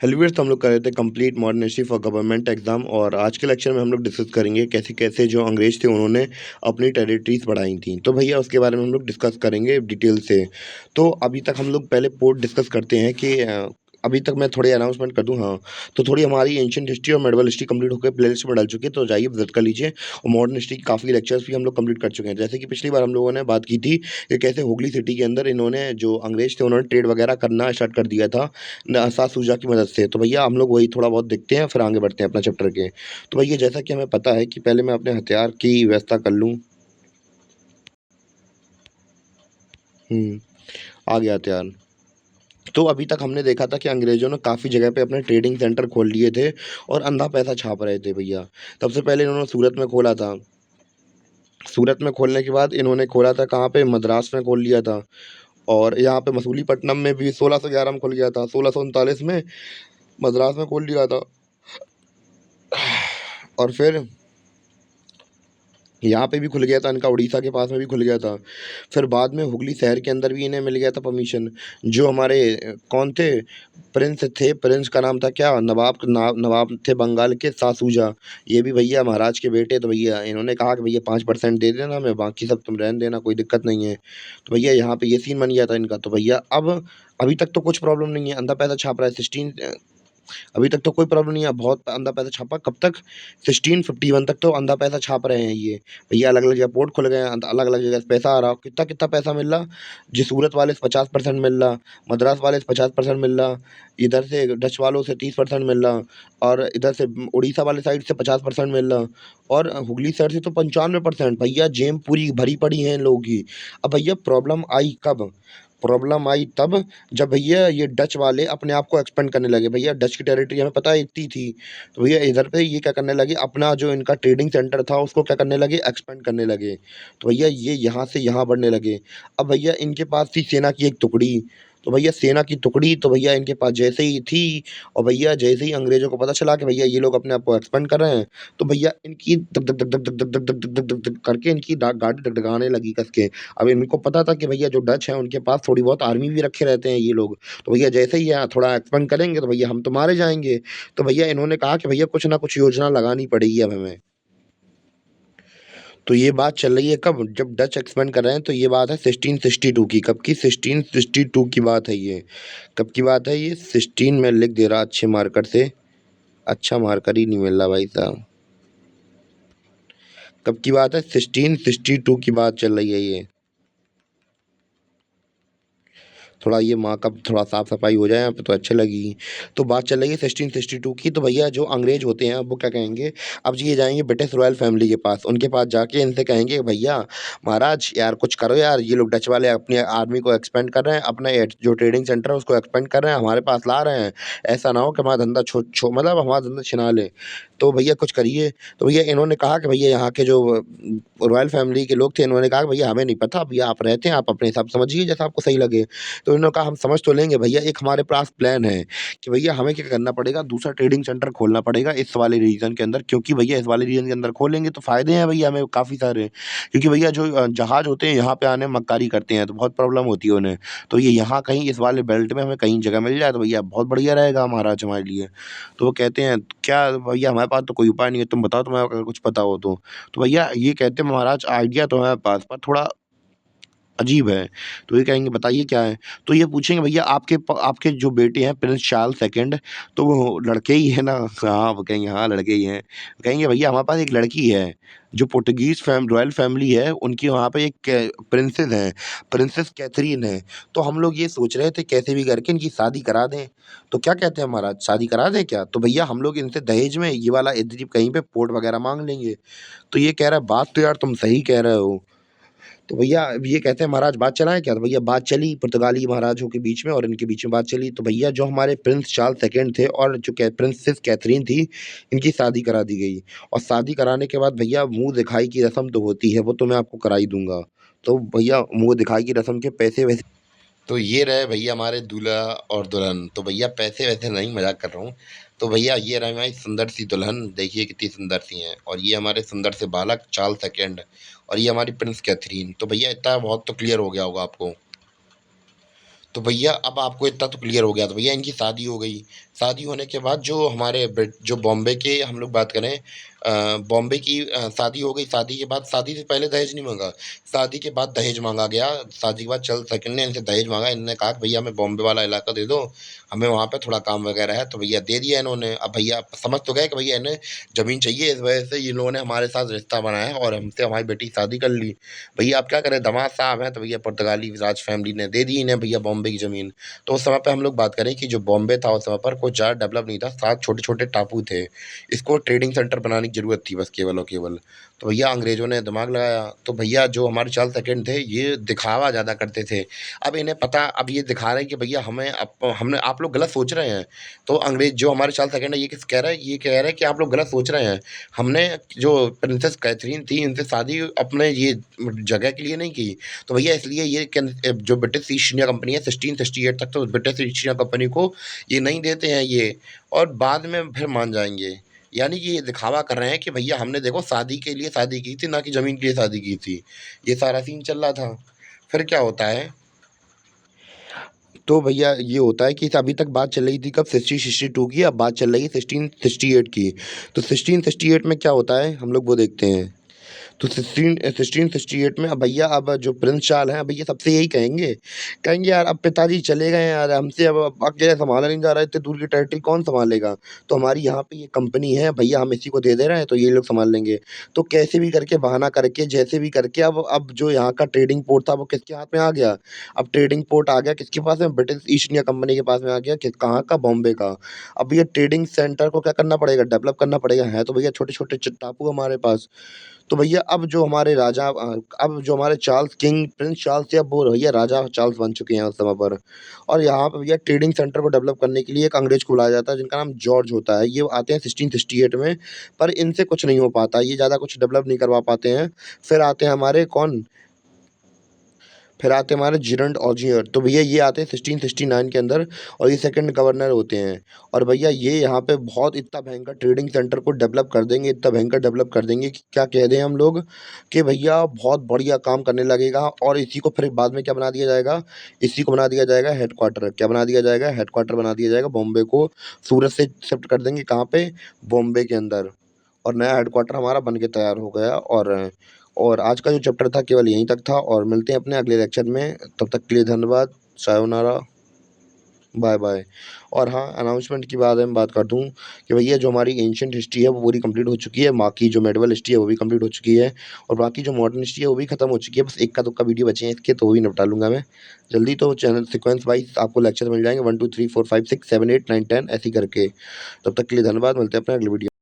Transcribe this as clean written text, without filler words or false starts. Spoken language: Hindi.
हेलो व्यूअर्स, तो हम लोग कर रहे थे complete modern history for government exam. और आज के लेक्चर में हम लोग डिस्कस करेंगे कैसे कैसे जो अंग्रेज थे उन्होंने अपनी टेरिटरीज बढ़ाई थी। तो भैया उसके बारे में हम लोग डिस्कस करेंगे डिटेल से। तो अभी तक हम लोग पहले पोर्ट डिस्कस करते हैं कि अभी तक मैं थोड़ी अनाउंसमेंट कर दूं। हाँ, तो थोड़ी हमारी एंशियंट हिस्ट्री और मेडिवल हिस्ट्री कंप्लीट होकर प्लेलिस्ट में डाल चुकी है, तो जाइए विजिट कर लीजिए। और मॉडर्न हिस्ट्री की काफ़ी लेक्चर्स भी हम लोग कंप्लीट कर चुके हैं। जैसे कि पिछली बार हम लोगों ने बात की थी कि कैसे हुगली सिटी के अंदर इन्होंने जो अंग्रेज थे उन्होंने ट्रेड वगैरह करना स्टार्ट कर दिया था सात सूजा की मदद से। तो भैया हम लोग वही थोड़ा बहुत देखते हैं, फिर आगे बढ़ते हैं अपना चैप्टर के। तो भैया जैसा कि हमें पता है कि पहले मैं अपने हथियार की व्यवस्था कर लूँ। आ गया हथियार। तो अभी तक हमने देखा था कि अंग्रेजों ने काफ़ी जगह पे अपने ट्रेडिंग सेंटर खोल लिए थे और अंधा पैसा छाप रहे थे भैया। सबसे पहले इन्होंने सूरत में खोला था। सूरत में खोलने के बाद इन्होंने खोला था कहाँ पे, मद्रास में खोल लिया था। और यहाँ पे मसूलीपट्टनम में भी 1611 में खुल गया था। 1639 में मद्रास में खोल लिया था। और फिर यहाँ पे भी खुल गया था इनका, उड़ीसा के पास में भी खुल गया था। फिर बाद में हुगली शहर के अंदर भी इन्हें मिल गया था परमिशन। जो हमारे कौन थे, प्रिंस थे, प्रिंस का नाम था क्या, नवाब थे बंगाल के, सासूजा। ये भी भैया महाराज के बेटे। तो भैया इन्होंने कहा कि भैया 5% दे देना, मैं बाकी सब तुम रहने देना, कोई दिक्कत नहीं है। तो भैया यहाँ पे ये सीन बन गया था इनका। तो भैया अब अभी तक तो कुछ प्रॉब्लम नहीं है, अंधा पैसा छाप रहा है 16। अभी तक तो कोई प्रॉब्लम नहीं है, बहुत अंधा पैसा छापा कब तक, 1651 तक तो अंधा पैसा छाप रहे हैं ये। भैया अलग अलग जगह पोर्ट खुल गए हैं, अलग अलग जगह से पैसा आ रहा, कितना कितना पैसा मिल रहा। जी सूरत वाले से 50% मिल रहा, मद्रास वाले से 50% मिल रहा, इधर से डच वालों से 30% मिल रहा, और इधर से उड़ीसा वाले साइड से 50% मिल रहा, और हुगली साइड से तो 95%। भैया जेम पूरी भरी पड़ी है इन लोगों की। अब भैया प्रॉब्लम आई कब, प्रॉब्लम आई तब जब भैया ये डच वाले अपने आप को एक्सपेंड करने लगे। भैया डच की टेरिटरी हमें पता है इतनी थी, तो भैया इधर पे ये क्या करने लगे, अपना जो इनका ट्रेडिंग सेंटर था उसको क्या करने लगे, एक्सपेंड करने लगे। तो भैया ये यहाँ से यहाँ बढ़ने लगे। अब भैया इनके पास थी सेना की एक टुकड़ी। तो भैया सेना की टुकड़ी तो भैया इनके पास जैसे ही थी, और भैया जैसे ही अंग्रेजों को पता चला कि भैया ये लोग अपने आप को एक्सपेंड कर रहे हैं, तो भैया इनकी धक धक धक धक धक धक धक धक धक धक धक करके इनकी गाड़ी डगडगाने लगी कस के। अब इनको पता था कि भैया जो डच हैं उनके पास थोड़ी बहुत आर्मी भी रखे रहते हैं ये लोग। तो भैया जैसे ही यहाँ थोड़ा एक्सपेंड करेंगे तो भैया हम तो मारे जाएंगे। तो भैया इन्होंने कहा कि भैया कुछ ना कुछ योजना लगानी पड़ेगी अब हमें। तो ये बात चल रही है कब, जब डच एक्सपेंड कर रहे हैं। तो ये बात है 1662 की। कब की, 1662 की बात है ये। कब की बात है ये, 16 में लिख दे रहा अच्छे मार्कर से। अच्छा मार्कर ही नहीं मिल रहा भाई साहब। कब की बात है, 1662 की बात चल रही है ये। थोड़ा ये माँ का थोड़ा साफ सफाई हो जाए यहाँ पे तो अच्छे लगेगी। तो बात चल रही है 1662 की। तो भैया जो अंग्रेज होते हैं वो क्या कहेंगे, अब जी ये जाएंगे ब्रिटिश रॉयल फैमिली के पास, उनके पास जाके इनसे कहेंगे भैया महाराज यार कुछ करो यार, ये लोग डच वाले अपनी आर्मी को एक्सपेंड कर रहे हैं, अपना ये जो ट्रेडिंग सेंटर है उसको एक्सपेंड कर रहे हैं, हमारे पास ला रहे हैं। ऐसा ना हो कि हमारा धंधा छो छो मतलब हमारा धंधा छिना ले। तो भैया कुछ करिए। तो भैया इन्होंने कहा कि भैया यहाँ के जो रॉयल फैमिली के लोग थे, इन्होंने कहा कि भैया हमें नहीं पता, भैया आप रहते हैं, आप अपने हिसाब से समझिए जैसा आपको सही लगे। तो इन्होंने कहा हम समझ तो लेंगे भैया, एक हमारे पास प्लान है कि भैया हमें क्या करना पड़ेगा, दूसरा ट्रेडिंग सेंटर खोलना पड़ेगा इस वाले रीजन के अंदर। क्योंकि भैया इस वाले रीजन के अंदर खोलेंगे तो फायदे हैं भैया हमें काफ़ी सारे। क्योंकि भैया जो जहाज होते हैं यहाँ पे आने में मक्कारी करते हैं तो बहुत प्रॉब्लम होती है उन्हें। तो ये यहाँ कहीं इस वाले बेल्ट में हमें कहीं जगह मिल जाए तो भैया बहुत बढ़िया रहेगा महाराज हमारे लिए। तो वो कहते हैं क्या भैया हमारे पास तो कोई उपाय नहीं है, तुम बताओ तुम्हें अगर कुछ पता हो तो। तो भैया ये कहते हैं महाराज आइडिया तो है हमारे पास पर थोड़ा अजीब है। तो ये कहेंगे बताइए क्या है। तो ये पूछेंगे भैया आपके जो बेटे हैं प्रिंस चार्ल्स सेकंड, तो वो लड़के ही है ना। हाँ वो कहेंगे हाँ लड़के ही हैं। कहेंगे भैया हमारे पास एक लड़की है जो पोर्टुगीज रॉयल फैमिली है, उनकी वहाँ पे एक प्रिंसेस है, प्रिंसेस कैथरीन है। तो हम लोग ये सोच रहे थे कैसे भी करके इनकी शादी करा दें। तो क्या कहते हैं महाराज, शादी करा दें क्या। तो भैया हम लोग इनसे दहेज में ये वाला इधर कहीं पे पोर्ट वगैरह मांग लेंगे। तो ये कह रहा है बात तो यार तुम सही कह रहे हो। तो भैया अब ये कहते हैं महाराज बात चलाएं क्या। तो भैया बात चली पुर्तगाली महाराजों के बीच में और इनके बीच में बात चली। तो भैया जो हमारे प्रिंस चार्ल्स सेकंड थे और जो प्रिंसेस कैथरीन थी, इनकी शादी करा दी गई। और शादी कराने के बाद भैया मुंह दिखाई की रस्म तो होती है, वो तो मैं आपको करा ही दूंगा। तो भैया मुंह दिखाई की रस्म के पैसे वैसे, तो ये रहे भैया हमारे दूल्हा और दुल्हन। तो भैया पैसे वैसे नहीं, मजाक कर रहा हूँ। तो भैया ये रहे हमारी सुंदर सी दुल्हन, देखिए कितनी सुंदर सी हैं, और ये हमारे सुंदर से बालक चार्ल्स सेकंड, और ये हमारी प्रिंस कैथरीन। तो भैया इतना बहुत तो क्लियर हो गया होगा आपको। तो भैया अब आपको इतना तो क्लियर हो गया। तो भैया इनकी शादी हो गई। शादी होने के बाद जो हमारे जो बॉम्बे के हम लोग बात करें, बॉम्बे की शादी हो गई। शादी के बाद, शादी से पहले दहेज नहीं मांगा, शादी के बाद दहेज मांगा गया। शादी के बाद चंद सेकंड ने इनसे दहेज मांगा। इन्होंने कहा कि भैया हमें बॉम्बे वाला इलाका दे दो, हमें वहाँ पे थोड़ा काम वगैरह है। तो भैया दे दिया इन्होंने। अब भैया समझ तो गए कि भैया इन्हें ज़मीन चाहिए, इस वजह से इन लोगों ने हमारे साथ रिश्ता बनाया और हमसे हमारी बेटी की शादी कर ली। भैया अब क्या करें, दामाद साहब हैं तो भैया पुर्तगाली राज फैमिली ने दे दी इन्हें भैया बॉम्बे की ज़मीन। तो उस समय पे हम लोग बात करें कि जो बॉम्बे था उस समय पर कुछ ज़्यादा डेवलप नहीं था, 7 छोटे-छोटे टापू थे। इसको ट्रेडिंग सेंटर बनाने की ज़रूरत थी बस केवल और केवल। तो भैया अंग्रेज़ों ने दिमाग लगाया। तो भैया जो हमारे चार्ल्स सेकंड थे ये दिखावा ज़्यादा करते थे। अब इन्हें पता, अब ये दिखा रहे हैं कि भैया हमें हमने आप लोग गलत सोच रहे हैं। तो अंग्रेज़ जो हमारे चार्ल्स सेकंड है ये किस कह रहा है, ये कह रहा है कि आप लोग गलत सोच रहे हैं। हमने जो प्रिंसेस कैथरीन थी इनसे शादी अपने ये जगह के लिए नहीं की। तो भैया इसलिए ये जो ब्रिटिश ईस्ट इंडिया कंपनी है 1668 तक तो ब्रिटिश ईस्ट इंडिया कंपनी को ये नहीं देते हैं ये, और बाद में फिर मान जाएँगे। यानी कि ये दिखावा कर रहे हैं कि भैया हमने देखो शादी के लिए शादी की थी, ना कि ज़मीन के लिए शादी की थी। ये सारा सीन चल रहा था। फिर क्या होता है, तो भैया ये होता है कि अभी तक बात चल रही थी कब 1662 की, अब बात चल रही है 1668 की। तो 1668 में क्या होता है हम लोग वो देखते हैं। तो 1668 में अब भैया अब जो प्रिंस चार्ल हैं, अब भैया सबसे यही कहेंगे, कहेंगे यार अब पिताजी चले गए हैं यार, हमसे अब अकेले सँभाला नहीं जा रहा है, इतनी दूर की टेरिटरी कौन सँभालेगा? तो हमारी यहाँ पे ये कंपनी है भैया, हम इसी को दे दे रहे हैं तो ये लोग सँभाल लेंगे। तो कैसे भी करके बहाना करके जैसे भी करके अब जो यहाँ का ट्रेडिंग पोर्ट था वो किसके हाथ में आ गया? अब ट्रेडिंग पोर्ट आ गया किसके पास में? ब्रिटिश ईस्ट इंडिया कंपनी के पास में आ गया। कहाँ का? बॉम्बे का। अब ये ट्रेडिंग सेंटर को क्या करना पड़ेगा? डेवलप करना पड़ेगा। है तो भैया छोटे-छोटे टापू हमारे पास। तो भैया अब जो हमारे राजा अब जो हमारे चार्ल्स किंग प्रिंस चार्ल्स थे अब वो भैया राजा चार्ल्स बन चुके हैं उस समय पर। और यहाँ पे भैया ट्रेडिंग सेंटर को डेवलप करने के लिए एक अंग्रेज को बुलाया जाता है जिनका नाम जॉर्ज होता है। ये आते हैं 1668 में, पर इनसे कुछ नहीं हो पाता, ये ज़्यादा कुछ डेवलप नहीं करवा पाते हैं। फिर आते हैं हमारे कौन, फिर आते हैं हमारे जिरंड ऑजियर। तो भैया ये आते हैं 1669 के अंदर और ये सेकंड गवर्नर होते हैं। और भैया ये यहाँ पे बहुत इतना भयंकर ट्रेडिंग सेंटर को डेवलप कर देंगे, इतना भयंकर डेवलप कर देंगे कि क्या कह दें हम लोग, कि भैया बहुत बढ़िया काम करने लगेगा। और इसी को फिर बाद में क्या बना दिया जाएगा, इसी को बना दिया जाएगा हेडक्वार्टर। क्या बना दिया जाएगा? हेडक्वार्टर बना दिया जाएगा बॉम्बे को। सूरत से शिफ्ट कर देंगे कहाँ पे? बॉम्बे के अंदर। और नया हेडक्वार्टर हमारा बन के तैयार हो गया। और आज का जो चैप्टर था केवल यहीं तक था, और मिलते हैं अपने अगले लेक्चर में। तब तक के लिए धन्यवाद। सायोनारा, बाय बाय। और हाँ, अनाउंसमेंट की बात मैं बात कर दूँ कि भैया जो हमारी एंशिएंट हिस्ट्री है वो पूरी कंप्लीट हो चुकी है, बाकी जो मेडिवल हिस्ट्री है वो भी कंप्लीट हो चुकी है, और बाकी जो मॉडर्न हिस्ट्री है वो भी खत्म हो चुकी है। बस इक्का दुक्का वीडियो बचे हैं इसके, तो वो भी निपटा लूँगा मैं जल्दी। तो चैनल सीक्वेंस वाइज आपको लेक्चर मिल जाएंगे 1 2 3 4 5 6 7 8 9 10 ऐसे ही करके। तब तक के लिए धन्यवाद, मिलते हैं अपने अगले वीडियो।